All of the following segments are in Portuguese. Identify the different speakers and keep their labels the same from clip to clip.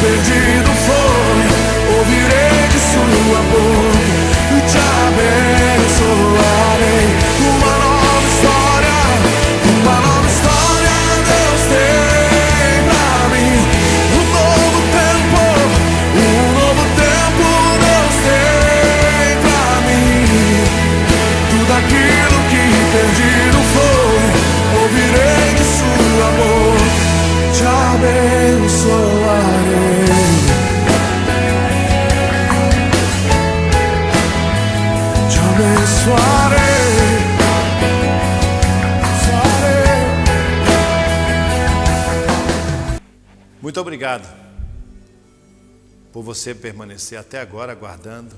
Speaker 1: perdido foi, ouvirei de sua boca e te abençoarei. Uma nova história Deus tem pra mim. Um novo tempo Deus tem pra mim. Tudo aquilo que perdido foi, ouvirei de sua boca, te abençoarei. Te abençoarei.
Speaker 2: Muito obrigado por você permanecer até agora aguardando,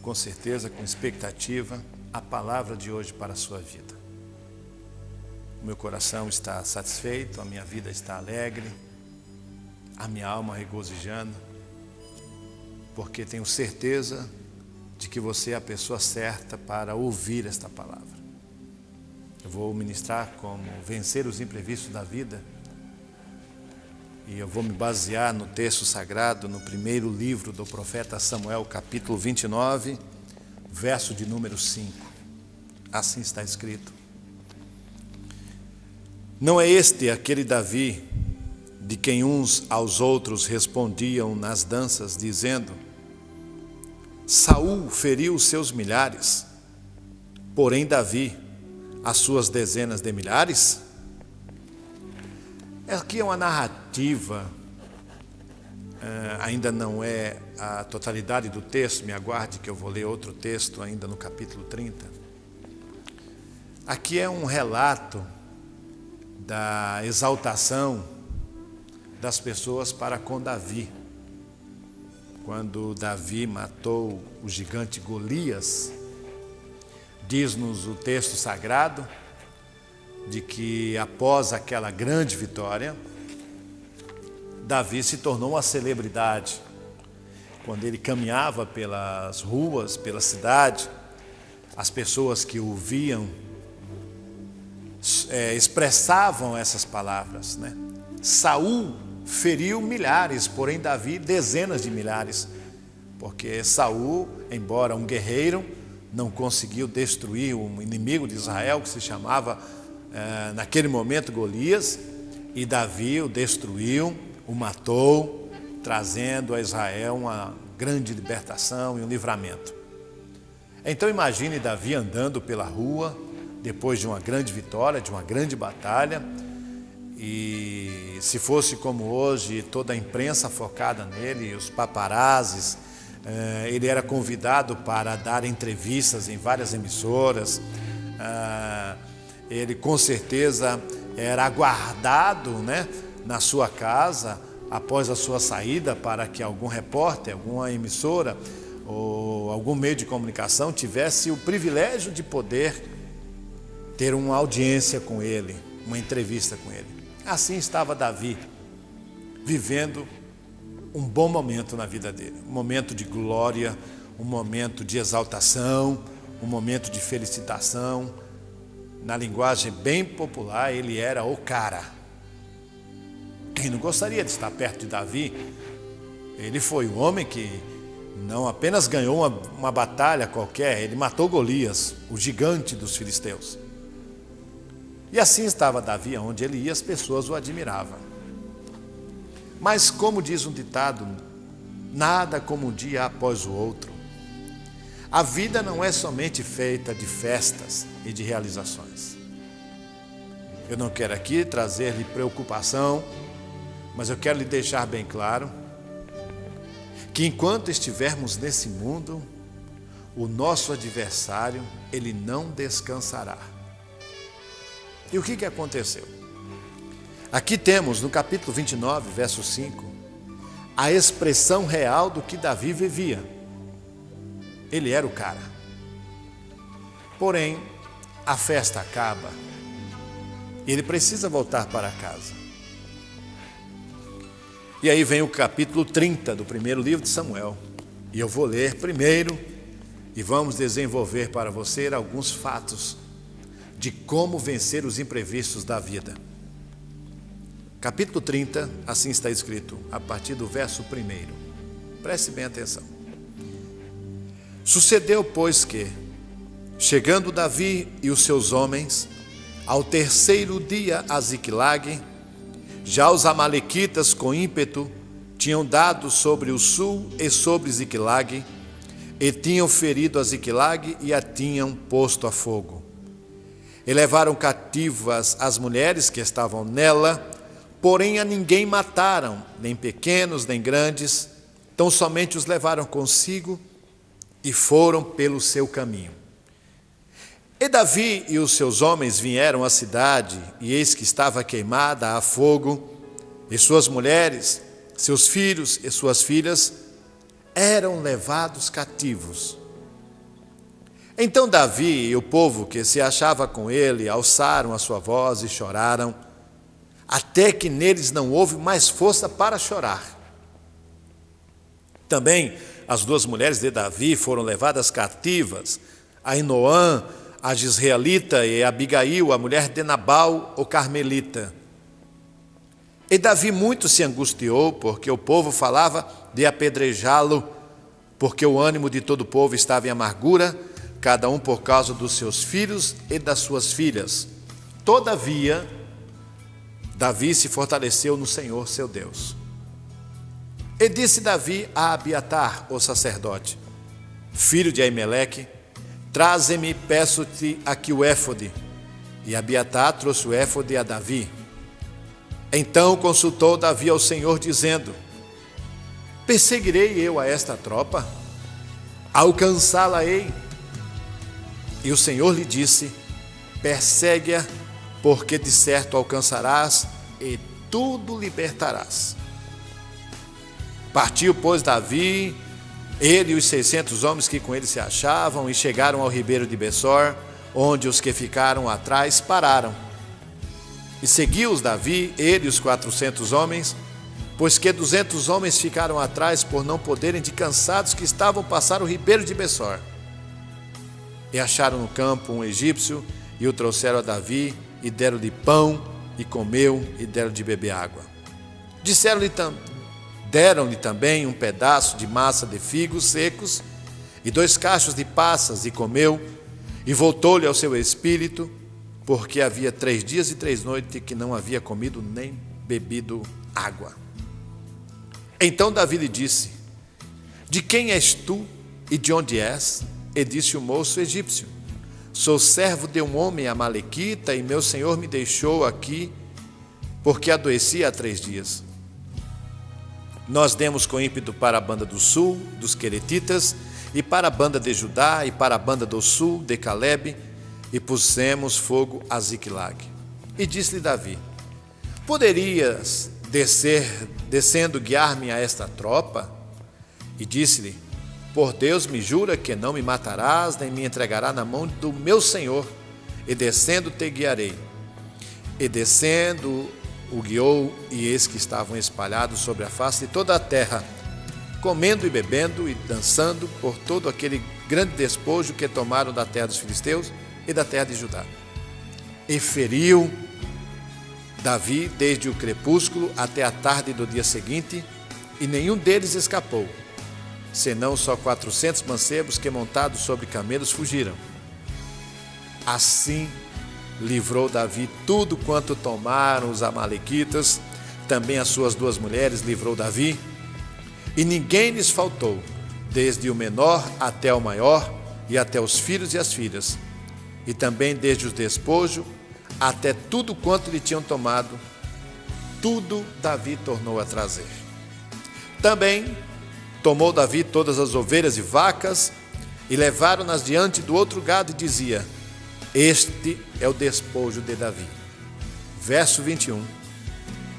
Speaker 2: com certeza, com expectativa, a palavra de hoje para a sua vida. O meu coração está satisfeito, a minha vida está alegre, a minha alma regozijando, porque tenho certeza de que você é a pessoa certa para ouvir esta palavra. Eu vou ministrar como vencer os imprevistos da vida, e eu vou me basear no texto sagrado, no primeiro livro do profeta Samuel, capítulo 29, verso de número 5. Assim está escrito: não é este aquele Davi, de quem uns aos outros respondiam nas danças, dizendo: Saul feriu os seus milhares, porém Davi as suas dezenas de milhares? Aqui é uma narrativa, ainda não é a totalidade do texto, me aguarde que eu vou ler outro texto ainda no capítulo 30. Aqui é um relato da exaltação das pessoas para com Davi. Quando Davi matou o gigante Golias, diz-nos o texto sagrado de que após aquela grande vitória, Davi se tornou uma celebridade. Quando ele caminhava pelas ruas, pela cidade, as pessoas que o viam expressavam essas palavras, né? Saul feriu milhares, porém Davi dezenas de milhares, porque Saul, embora um guerreiro, não conseguiu destruir um inimigo de Israel que se chamava naquele momento Golias, e Davi o destruiu, o matou, trazendo a Israel uma grande libertação e um livramento. Então imagine Davi andando pela rua depois de uma grande vitória, de uma grande batalha, e se fosse como hoje, toda a imprensa focada nele, os paparazzis, ele era convidado para dar entrevistas em várias emissoras, ele com certeza era aguardado, né, na sua casa após a sua saída, para que algum repórter, alguma emissora ou algum meio de comunicação tivesse o privilégio de poder ter uma audiência com ele, uma entrevista com ele. Assim estava Davi, vivendo um bom momento na vida dele, um momento de glória, um momento de exaltação, um momento de felicitação. Na linguagem bem popular, ele era o cara. Quem não gostaria de estar perto de Davi? Ele foi o homem que não apenas ganhou uma batalha qualquer, ele matou Golias, o gigante dos filisteus. E assim estava Davi, onde ele ia, as pessoas o admiravam. Mas como diz um ditado, nada como um dia após o outro. A vida não é somente feita de festas e de realizações. Eu não quero aqui trazer-lhe preocupação, mas eu quero lhe deixar bem claro que enquanto estivermos nesse mundo, o nosso adversário, ele não descansará. E o que aconteceu? Aqui temos no capítulo 29, verso 5, a expressão real do que Davi vivia. Ele era o cara. Porém, a festa acaba e ele precisa voltar para casa. E aí vem o capítulo 30 do primeiro livro de Samuel. E eu vou ler primeiro e vamos desenvolver para você alguns fatos de como vencer os imprevistos da vida. capítulo 30, assim está escrito, a partir do verso 1. Preste bem atenção. Sucedeu, pois, que, chegando Davi e os seus homens, ao terceiro dia a Ziclague, já os amalequitas com ímpeto tinham dado sobre o sul e sobre Ziclague, e tinham ferido a Ziclague e a tinham posto a fogo. E levaram cativas as mulheres que estavam nela, porém a ninguém mataram, nem pequenos nem grandes, tão somente os levaram consigo e foram pelo seu caminho. E Davi e os seus homens vieram à cidade, e eis que estava queimada a fogo, e suas mulheres, seus filhos e suas filhas eram levados cativos. Então Davi e o povo que se achava com ele alçaram a sua voz e choraram, até que neles não houve mais força para chorar. Também as duas mulheres de Davi foram levadas cativas, Ainoã, a Jezreelita, e Abigail, a mulher de Nabal, o Carmelita. E Davi muito se angustiou, porque o povo falava de apedrejá-lo, porque o ânimo de todo o povo estava em amargura, cada um por causa dos seus filhos e das suas filhas. Todavia, Davi se fortaleceu no Senhor seu Deus. E disse Davi a Abiatar, o sacerdote, filho de Aimeleque: traze-me, peço-te, aqui o éfode. E Abiatar trouxe o éfode a Davi. Então consultou Davi ao Senhor, dizendo: perseguirei eu a esta tropa? Alcançá-la-ei? E o Senhor lhe disse: persegue-a, porque de certo alcançarás e tudo libertarás. Partiu, pois, Davi, ele e os 600 homens que com ele se achavam, e chegaram ao ribeiro de Bessor, onde os que ficaram atrás pararam. E seguiu-os Davi, ele e os 400 homens, pois que 200 homens ficaram atrás por não poderem, de cansados que estavam, passar o ribeiro de Bessor. E acharam no campo um egípcio, e o trouxeram a Davi, e deram-lhe pão, e comeu, e deram de beber água. Deram-lhe também um pedaço de massa de figos secos, e 2 cachos de passas, e comeu, e voltou-lhe ao seu espírito, porque havia 3 dias e 3 noites que não havia comido nem bebido água. Então Davi lhe disse: de quem és tu e de onde és? E disse o moço egípcio: sou servo de um homem amalequita, e meu senhor me deixou aqui, porque adoeci há 3 dias. Nós demos com ímpeto para a banda do sul, dos queretitas, e para a banda de Judá, e para a banda do sul, de Calebe, e pusemos fogo a Ziclague. E disse-lhe Davi: poderias descendo guiar-me a esta tropa? E disse-lhe: por Deus me jura que não me matarás, nem me entregará na mão do meu senhor, e descendo te guiarei. E descendo o guiou, e eis que estavam espalhados sobre a face de toda a terra, comendo e bebendo e dançando por todo aquele grande despojo que tomaram da terra dos filisteus e da terra de Judá. E feriu Davi desde o crepúsculo até a tarde do dia seguinte, e nenhum deles escapou, senão só 400 mancebos que, montados sobre camelos, fugiram. Assim livrou Davi tudo quanto tomaram os amalequitas, também as suas 2 mulheres livrou Davi, e ninguém lhes faltou, desde o menor até o maior, e até os filhos e as filhas, e também desde o despojo até tudo quanto lhe tinham tomado, tudo Davi tornou a trazer. Também tomou Davi todas as ovelhas e vacas, e levaram-nas diante do outro gado, e dizia: este é o despojo de Davi. Verso 21.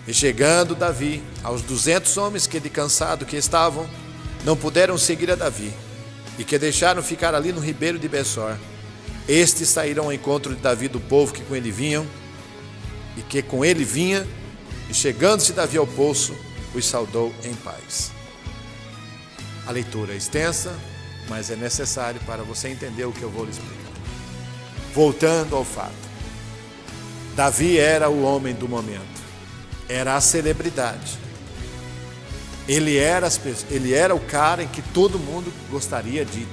Speaker 2: E chegando Davi aos 200 homens que de cansado que estavam, não puderam seguir a Davi, e que deixaram ficar ali no ribeiro de Bessor, estes saíram ao encontro de Davi do povo que com ele vinham, e que com ele vinha, e chegando-se Davi ao poço, os saudou em paz. A leitura é extensa, mas é necessário para você entender o que eu vou lhe explicar. Voltando ao fato, Davi era o homem do momento. era a celebridade. Ele era o cara em que todo mundo gostaria de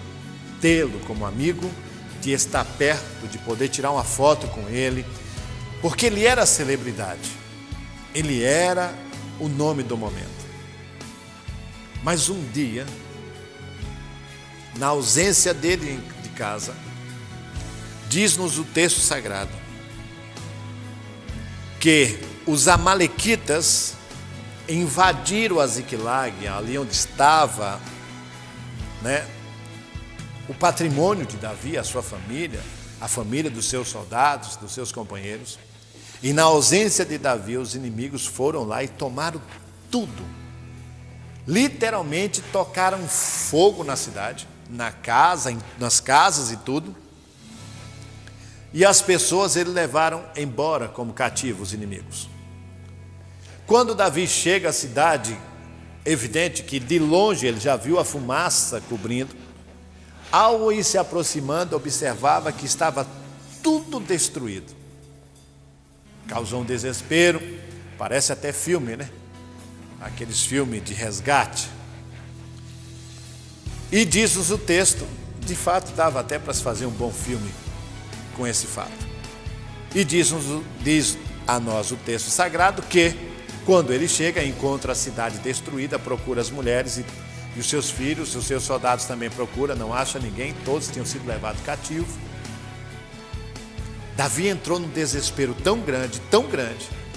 Speaker 2: tê-lo como amigo, de estar perto, de poder tirar uma foto com ele, porque ele era a celebridade. Ele era o nome do momento. Mas um dia, na ausência dele de casa, diz-nos o texto sagrado que os amalequitas invadiram a Ziclag, ali onde estava, o patrimônio de Davi, a sua família, a família dos seus soldados, dos seus companheiros. E na ausência de Davi, os inimigos foram lá e tomaram tudo. Literalmente tocaram fogo na cidade, nas casas e tudo. E as pessoas eles levaram embora como cativos os inimigos. Quando Davi chega à cidade, evidente que de longe ele já viu a fumaça cobrindo. Ao ir se aproximando, observava que estava tudo destruído. Causou um desespero, parece até filme, Aqueles filmes de resgate. E diz-nos o texto, de fato dava até para se fazer um bom filme com esse fato. E diz a nós o texto sagrado que, quando ele chega, encontra a cidade destruída, procura as mulheres e os seus filhos, os seus soldados também procura, não acha ninguém, todos tinham sido levados cativos. Davi entrou num desespero tão grande,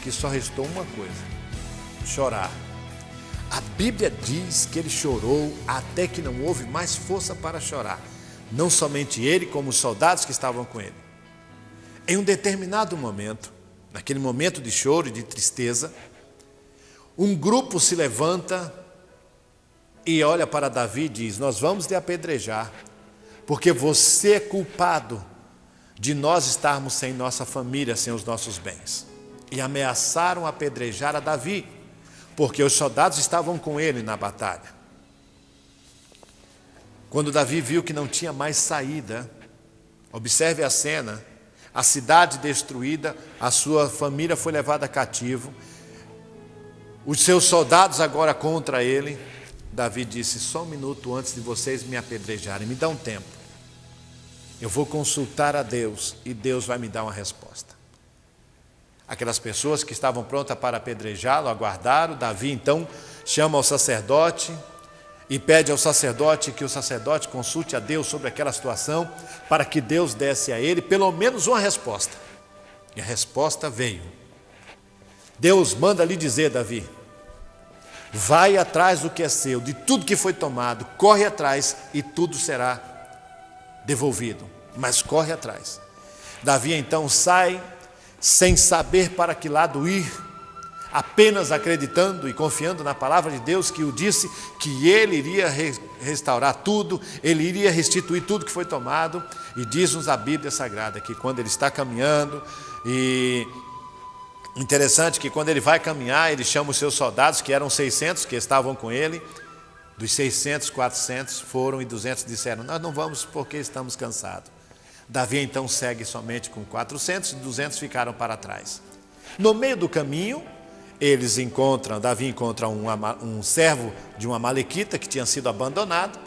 Speaker 2: que só restou uma coisa: chorar. A Bíblia diz que ele chorou até que não houve mais força para chorar. Não somente ele, como os soldados que estavam com ele. Em um determinado momento, naquele momento de choro e de tristeza, um grupo se levanta e olha para Davi e diz: nós vamos lhe apedrejar, porque você é culpado de nós estarmos sem nossa família, sem os nossos bens. E ameaçaram apedrejar a Davi, porque os soldados estavam com ele na batalha. Quando Davi viu que não tinha mais saída, observe a cena, a cidade destruída, a sua família foi levada cativo, os seus soldados agora contra ele. Davi disse: só um minuto antes de vocês me apedrejarem, me dá um tempo. Eu vou consultar a Deus e Deus vai me dar uma resposta. Aquelas pessoas que estavam prontas para apedrejá-lo aguardaram. Davi então chama o sacerdote e pede ao sacerdote que o sacerdote consulte a Deus sobre aquela situação, para que Deus desse a ele pelo menos uma resposta. E a resposta veio. Deus manda lhe dizer: Davi, vai atrás do que é seu, de tudo que foi tomado, corre atrás e tudo será devolvido, mas corre atrás. Davi então sai, sem saber para que lado ir, apenas acreditando e confiando na palavra de Deus, que o disse que ele iria restaurar tudo, ele iria restituir tudo que foi tomado. E diz-nos a Bíblia Sagrada que quando ele está caminhando, e interessante que quando ele vai caminhar, ele chama os seus soldados, que eram 600 que estavam com ele. Dos 600, 400 foram e 200 disseram: nós não vamos porque estamos cansados. Davi então segue somente com 400 e 200 ficaram para trás. No meio do caminho, Davi encontra um servo de uma amalequita que tinha sido abandonado.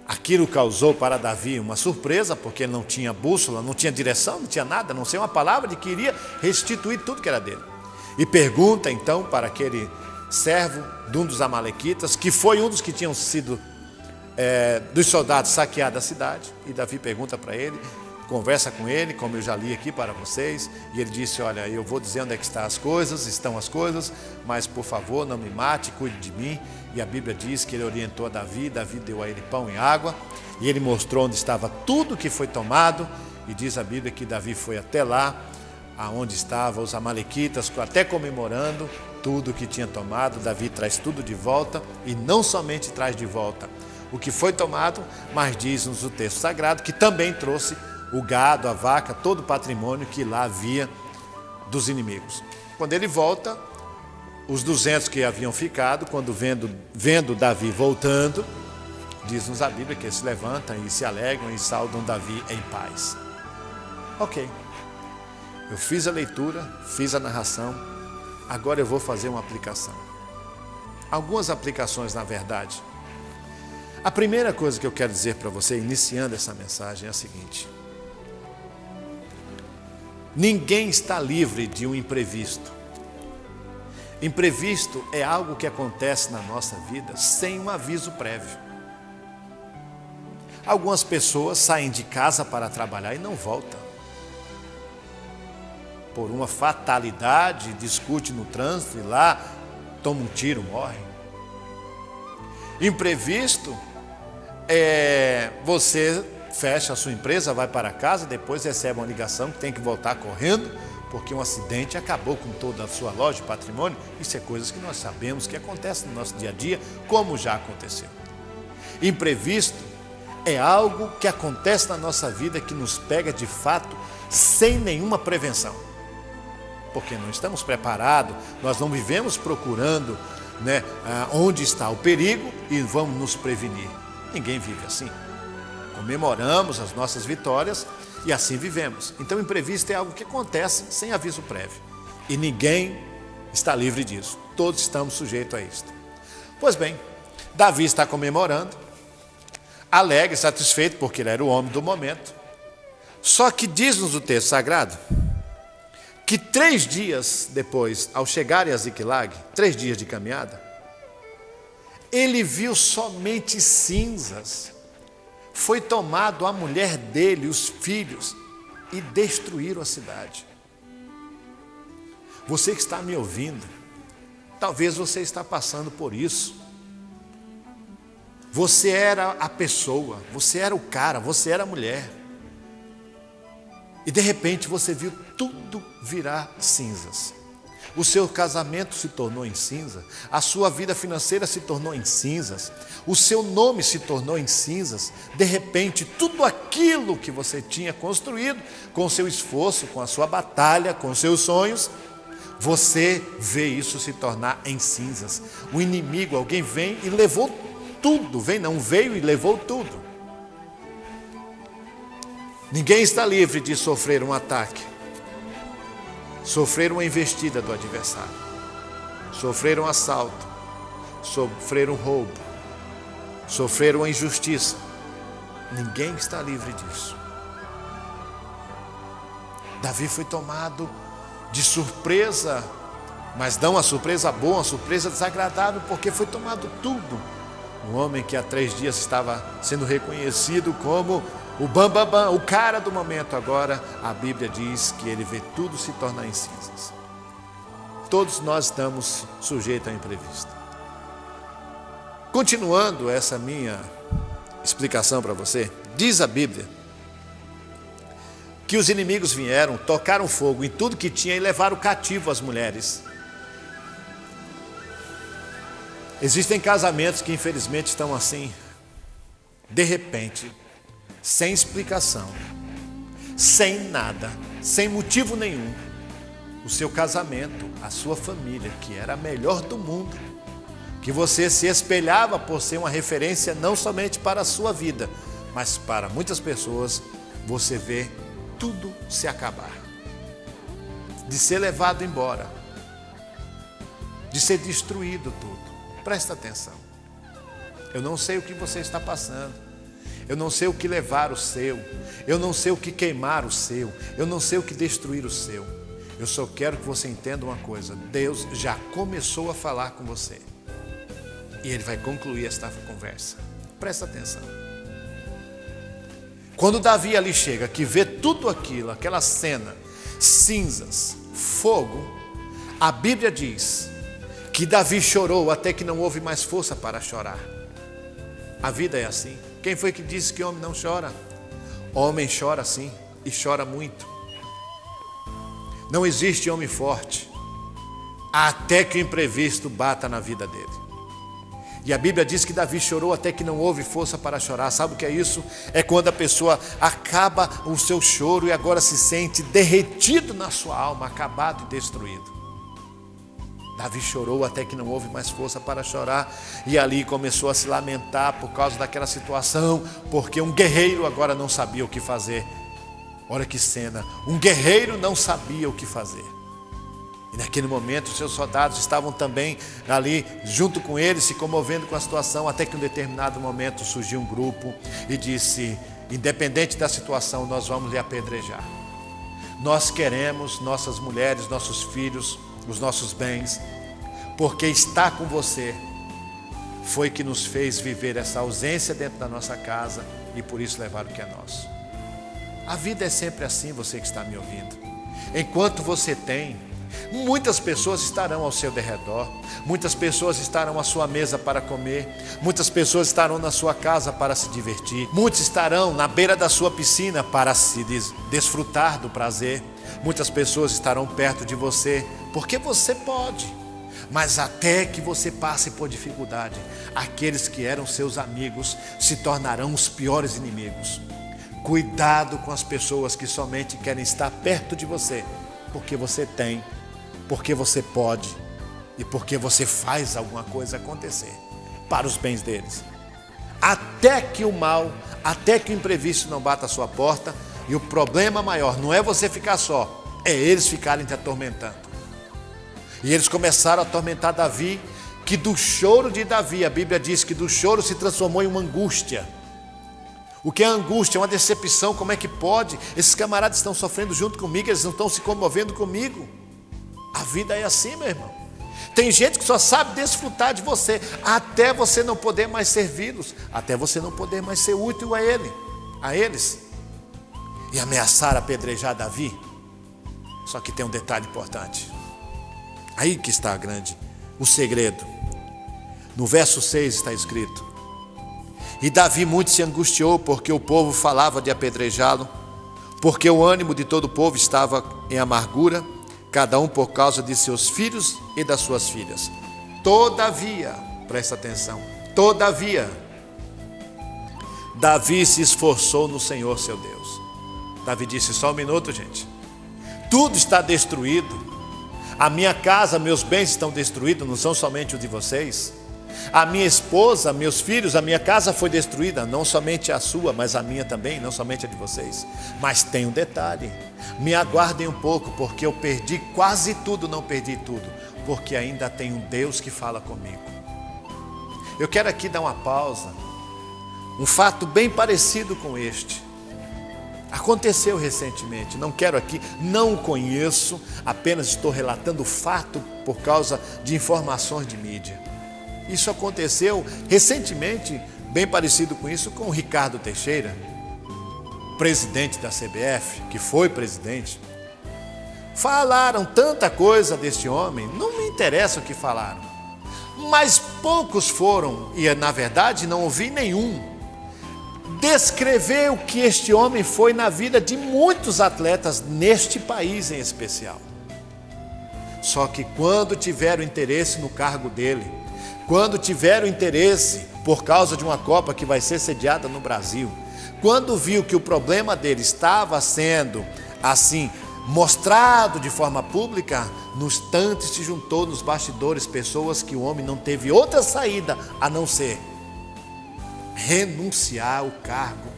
Speaker 2: Aquilo causou para Davi uma surpresa, porque ele não tinha bússola, não tinha direção, não tinha nada, a não ser uma palavra de que iria restituir tudo que era dele. E pergunta então para aquele servo de um dos amalequitas, que foi um dos que tinham sido dos soldados saqueado a cidade. E Davi pergunta para ele, conversa com ele, como eu já li aqui para vocês, e ele disse: olha, eu vou dizer onde é que estão as coisas, mas por favor não me mate, cuide de mim. E a Bíblia diz que ele orientou a Davi deu a ele pão e água, e ele mostrou onde estava tudo que foi tomado. E diz a Bíblia que Davi foi até lá, aonde estavam os amalequitas, até comemorando tudo que tinha tomado. Davi traz tudo de volta, e não somente traz de volta o que foi tomado, mas diz-nos o texto sagrado que também trouxe o gado, a vaca, todo o patrimônio que lá havia dos inimigos. Quando ele volta, os 200 que haviam ficado, quando vendo Davi voltando, diz-nos a Bíblia que eles se levantam e se alegram e saudam Davi em paz. Ok, eu fiz a leitura, fiz a narração, Agora eu vou fazer uma aplicação. Algumas aplicações, na verdade. A primeira coisa que eu quero dizer para você, iniciando essa mensagem, é a seguinte: ninguém está livre de um imprevisto. Imprevisto é algo que acontece na nossa vida sem um aviso prévio. Algumas pessoas saem de casa para trabalhar e não voltam. Por uma fatalidade, discute no trânsito e lá toma um tiro, morre. Imprevisto é você fecha a sua empresa, vai para casa, depois recebe uma ligação que tem que voltar correndo, porque um acidente acabou com toda a sua loja e patrimônio. Isso é coisas que nós sabemos que acontecem no nosso dia a dia, como já aconteceu. Imprevisto é algo que acontece na nossa vida que nos pega de fato sem nenhuma prevenção. Porque não estamos preparados, nós não vivemos procurando, onde está o perigo e vamos nos prevenir. Ninguém vive assim. Comemoramos as nossas vitórias e assim vivemos. Então, imprevisto é algo que acontece sem aviso prévio. E ninguém está livre disso. Todos estamos sujeitos a isso. Pois bem, Davi está comemorando, alegre, satisfeito, porque ele era o homem do momento. Só que diz-nos o texto sagrado que 3 dias depois, ao chegarem a Ziclag, 3 dias de caminhada, ele viu somente cinzas. Foi tomado a mulher dele, os filhos, e destruíram a cidade. Você que está me ouvindo, talvez você está passando por isso. Você era a pessoa, você era o cara, você era a mulher. E de repente você viu tudo virar cinzas. O seu casamento se tornou em cinza, a sua vida financeira se tornou em cinzas, o seu nome se tornou em cinzas. De repente, tudo aquilo que você tinha construído, com o seu esforço, com a sua batalha, com os seus sonhos, você vê isso se tornar em cinzas. O inimigo, alguém vem e levou tudo, veio e levou tudo. Ninguém está livre de sofrer um ataque, sofrer uma investida do adversário, sofrer um assalto, sofrer um roubo, sofrer uma injustiça. Ninguém está livre disso. Davi foi tomado de surpresa, mas não uma surpresa boa, uma surpresa desagradável, porque foi tomado tudo. Um homem que há 3 dias estava sendo reconhecido como o bambambam, o cara do momento, agora a Bíblia diz que ele vê tudo se tornar em cinzas. Todos nós estamos sujeitos a imprevisto. Continuando essa minha explicação para você, diz a Bíblia que os inimigos vieram, tocaram fogo em tudo que tinha e levaram cativo as mulheres. Existem casamentos que infelizmente estão assim, de repente, sem explicação, sem nada, sem motivo nenhum. O seu casamento, a sua família, que era a melhor do mundo, que você se espelhava por ser uma referência não somente para a sua vida, mas para muitas pessoas, você vê tudo se acabar, de ser levado embora, de ser destruído tudo. Presta atenção. Eu não sei o que você está passando. Eu não sei o que levar o seu. Eu não sei o que queimar o seu. Eu não sei o que destruir o seu. Eu só quero que você entenda uma coisa. Deus já começou a falar com você. E Ele vai concluir esta conversa. Presta atenção. Quando Davi ali chega, que vê tudo aquilo, aquela cena, cinzas, fogo, a Bíblia diz que Davi chorou até que não houve mais força para chorar. A vida é assim. Quem foi que disse que homem não chora? Homem chora sim, e chora muito. Não existe homem forte até que o imprevisto bata na vida dele. E a Bíblia diz que Davi chorou até que não houve força para chorar. Sabe o que é isso? É quando a pessoa acaba o seu choro e agora se sente derretido na sua alma, acabado e destruído. Davi chorou até que não houve mais força para chorar, e ali começou a se lamentar por causa daquela situação, porque um guerreiro agora não sabia o que fazer. Olha que cena, um guerreiro não sabia o que fazer. E Naquele momento, os seus soldados estavam também ali, junto com ele, se comovendo com a situação, até que em um determinado momento surgiu um grupo e disse: independente da situação, nós vamos lhe apedrejar. Nós queremos nossas mulheres, nossos filhos, os nossos bens, porque estar com você foi que nos fez viver essa ausência dentro da nossa casa e por isso levar o que é nosso. A vida é sempre assim, você que está me ouvindo. Enquanto você tem, muitas pessoas estarão ao seu derredor, muitas pessoas estarão à sua mesa para comer, muitas pessoas estarão na sua casa para se divertir, muitos estarão na beira da sua piscina para se desfrutar do prazer, muitas pessoas estarão perto de você, porque você pode. Mas até que você passe por dificuldade, aqueles que eram seus amigos se tornarão os piores inimigos. Cuidado com as pessoas que somente querem estar perto de você, porque você tem, porque você pode e porque você faz alguma coisa acontecer para os bens deles. Até que o mal, até que o imprevisto não bata a sua porta, e o problema maior não é você ficar só, é eles ficarem te atormentando. E eles começaram a atormentar Davi, que do choro de Davi, a Bíblia diz que do choro se transformou em uma angústia. O que é angústia? É uma decepção. Como é que pode? Esses camaradas estão sofrendo junto comigo, eles não estão se comovendo comigo. A vida é assim, meu irmão. Tem gente que só sabe desfrutar de você, até você não poder mais servi-los, até você não poder mais ser útil a eles. E ameaçar apedrejar Davi. Só que tem um detalhe importante. Aí que está o segredo. No verso 6 está escrito: e Davi muito se angustiou, porque o povo falava de apedrejá-lo, porque o ânimo de todo o povo estava em amargura, cada um por causa de seus filhos e das suas filhas. Todavia, presta atenção, todavia, Davi se esforçou no Senhor seu Deus. Davi disse: só um minuto, gente. Tudo está destruído. A minha casa, meus bens estão destruídos, não são somente os de vocês. A minha esposa, meus filhos, a minha casa foi destruída, não somente a sua, mas a minha também, não somente a de vocês. Mas tem um detalhe: me aguardem um pouco, porque eu perdi quase tudo, não perdi tudo, porque ainda tem um Deus que fala comigo. Eu quero aqui dar uma pausa. Um fato bem parecido com este aconteceu recentemente. Não quero aqui, não o conheço, apenas estou relatando o fato por causa de informações de mídia. Isso aconteceu recentemente, bem parecido com isso, com o Ricardo Teixeira, presidente da CBF, que foi presidente. Falaram tanta coisa deste homem, não me interessa o que falaram, mas poucos foram, e na verdade não ouvi nenhum, descrever o que este homem foi na vida de muitos atletas neste país em especial. Só que quando tiveram interesse no cargo dele, quando tiveram interesse por causa de uma Copa que vai ser sediada no Brasil, quando viu que o problema dele estava sendo assim mostrado de forma pública, no instante se juntou nos bastidores pessoas que o homem não teve outra saída a não ser renunciar ao cargo.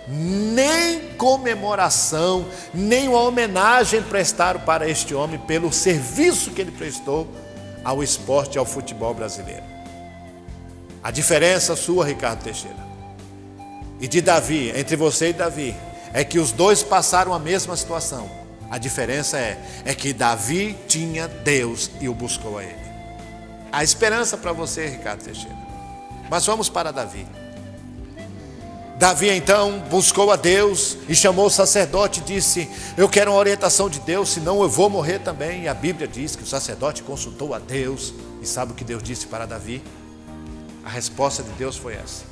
Speaker 2: Nem comemoração, nem uma homenagem prestaram para este homem pelo serviço que ele prestou ao esporte e ao futebol brasileiro. A diferença sua, Ricardo Teixeira, e de Davi, entre você e Davi, é que os dois passaram a mesma situação. A diferença é que Davi tinha Deus e o buscou a ele. Há esperança para você, Ricardo Teixeira. Mas vamos para Davi. Davi então buscou a Deus e chamou o sacerdote e disse: eu quero uma orientação de Deus, senão eu vou morrer também. E a Bíblia diz que o sacerdote consultou a Deus. E sabe o que Deus disse para Davi? A resposta de Deus foi essa: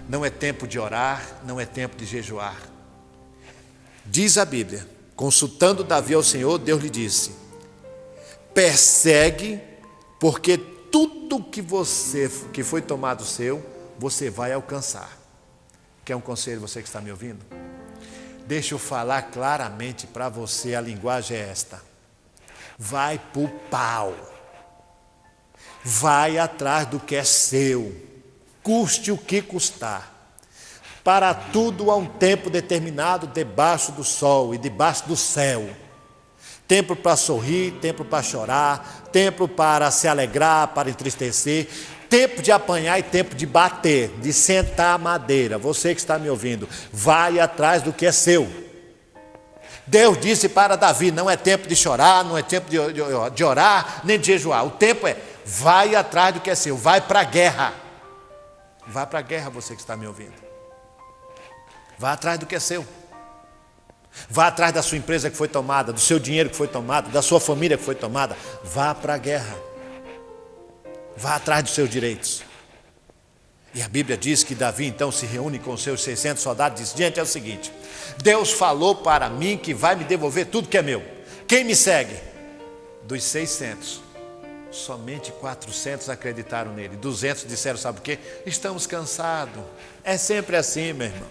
Speaker 2: não é tempo de orar, não é tempo de jejuar. Diz a Bíblia, consultando Davi ao Senhor, Deus lhe disse: persegue, porque tudo que foi tomado seu, você vai alcançar. Quer um conselho, você que está me ouvindo? Deixa eu falar claramente para você, a linguagem é esta: vai para o pau, vai atrás do que é seu, custe o que custar. Para tudo há um tempo determinado debaixo do sol e debaixo do céu. tempo para sorrir, tempo para chorar, tempo para se alegrar, para entristecer, tempo de apanhar e tempo de bater, de sentar a madeira. Você que está me ouvindo, vai atrás do que é seu. Deus disse para Davi, não é tempo de chorar, não é tempo de orar, nem de jejuar. O tempo é, vai atrás do que é seu, vai para a guerra. Vai para a guerra, você que está me ouvindo. Vai atrás do que é seu. Vá atrás da sua empresa que foi tomada, do seu dinheiro que foi tomado, da sua família que foi tomada. Vá para a guerra. Vá atrás dos seus direitos. E a Bíblia diz que Davi então se reúne com os seus 600 soldados e diz, gente, é o seguinte, Deus falou para mim que vai me devolver tudo que é meu. Quem me segue? Dos 600, somente 400 acreditaram nele. 200 disseram, sabe o quê? Estamos cansados. É sempre assim, meu irmão.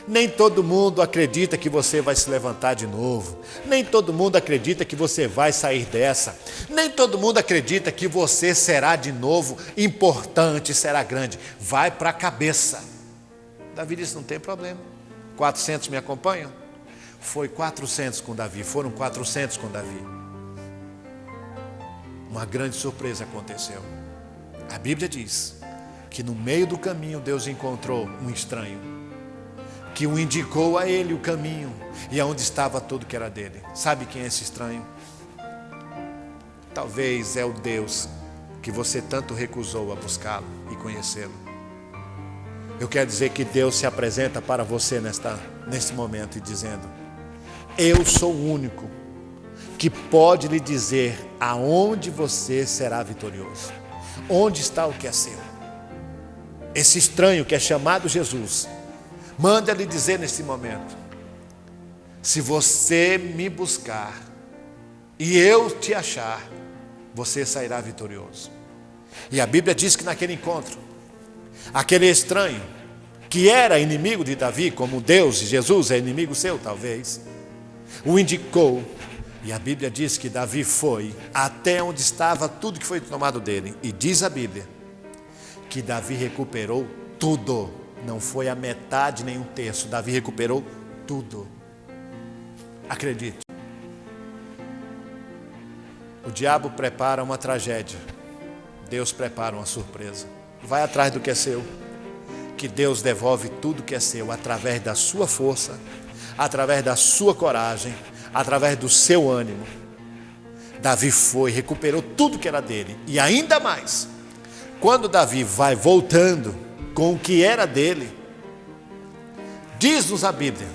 Speaker 2: Nem todo mundo acredita que você vai se levantar de novo. Nem todo mundo acredita que você vai sair dessa. Nem todo mundo acredita que você será de novo importante, será grande. Vai para a cabeça. Davi disse, não tem problema. 400 me acompanham? Foi 400 com Davi, foram 400 com Davi. Uma grande surpresa aconteceu. A Bíblia diz que no meio do caminho Deus encontrou um estranho, que o indicou a ele o caminho e aonde estava tudo que era dele. Sabe quem é esse estranho? Talvez é o Deus que você tanto recusou a buscá-lo e conhecê-lo. Eu quero dizer que Deus se apresenta para você neste momento e dizendo, eu sou o único que pode lhe dizer aonde você será vitorioso. Onde está o que é seu? Esse estranho que é chamado Jesus, manda lhe dizer nesse momento, se você me buscar e eu te achar, você sairá vitorioso. E a Bíblia diz que naquele encontro, aquele estranho, que era inimigo de Davi, como Deus e Jesus é inimigo seu talvez, o indicou, e a Bíblia diz que Davi foi até onde estava tudo que foi tomado dele, e diz a Bíblia, que Davi recuperou tudo. Não foi a metade nem um terço. Davi recuperou tudo. Acredite. O diabo prepara uma tragédia. Deus prepara uma surpresa. Vai atrás do que é seu. Que Deus devolve tudo que é seu através da sua força, através da sua coragem, através do seu ânimo. Davi foi, recuperou tudo que era dele. E ainda mais, quando Davi vai voltando com o que era dele, diz-nos a Bíblia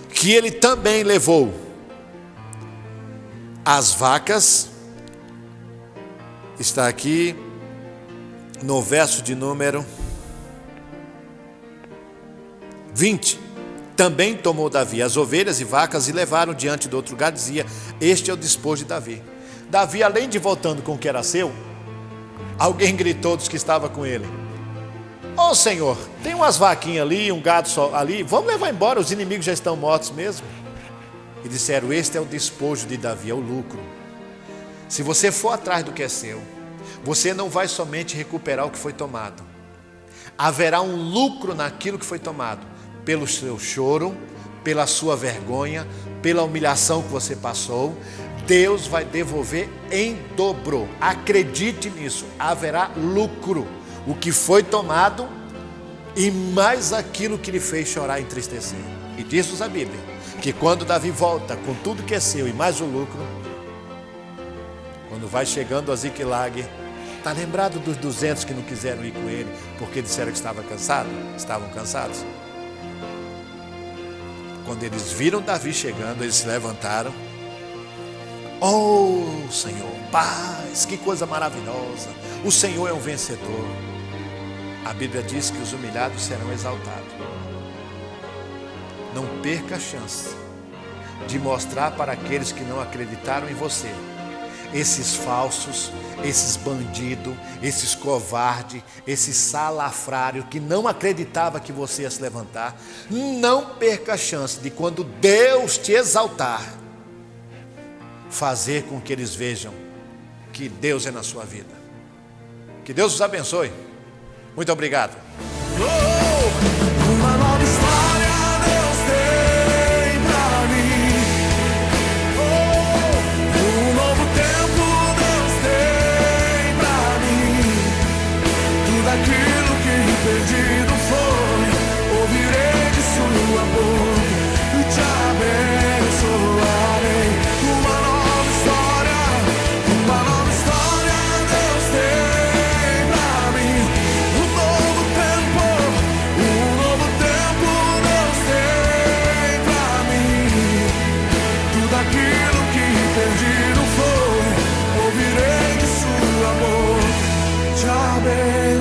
Speaker 2: que ele também levou as vacas, está aqui no verso de número 20, também tomou Davi as ovelhas e vacas e levaram diante do outro lugar, dizia, este é o despojo de Davi. Davi, além de voltando com o que era seu, alguém gritou dos que estavam com ele, ô Senhor, tem umas vaquinhas ali, um gado só ali, vamos levar embora, os inimigos já estão mortos mesmo. E disseram, este é o despojo de Davi, é o lucro. Se você for atrás do que é seu, você não vai somente recuperar o que foi tomado. Haverá um lucro naquilo que foi tomado, pelo seu choro, pela sua vergonha, pela humilhação que você passou. Deus vai devolver em dobro. Acredite nisso, haverá lucro. O que foi tomado e mais aquilo que lhe fez chorar e entristecer. E diz-nos a Bíblia que quando Davi volta com tudo que é seu e mais o lucro, quando vai chegando a Ziclag, está lembrado dos 200 que não quiseram ir com ele porque disseram que estavam cansados? Quando eles viram Davi chegando, eles se levantaram. Oh Senhor, paz, que coisa maravilhosa, o Senhor é um vencedor. A Bíblia diz que os humilhados serão exaltados. Não perca a chance de mostrar para aqueles que não acreditaram em você, esses falsos, esses bandidos, esses covardes, esses salafrários que não acreditavam que você ia se levantar. Não perca a chance de, quando Deus te exaltar, fazer com que eles vejam que Deus é na sua vida. Que Deus os abençoe. Muito obrigado.
Speaker 1: Uma nova história Deus tem pra mim.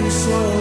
Speaker 1: meu sonho.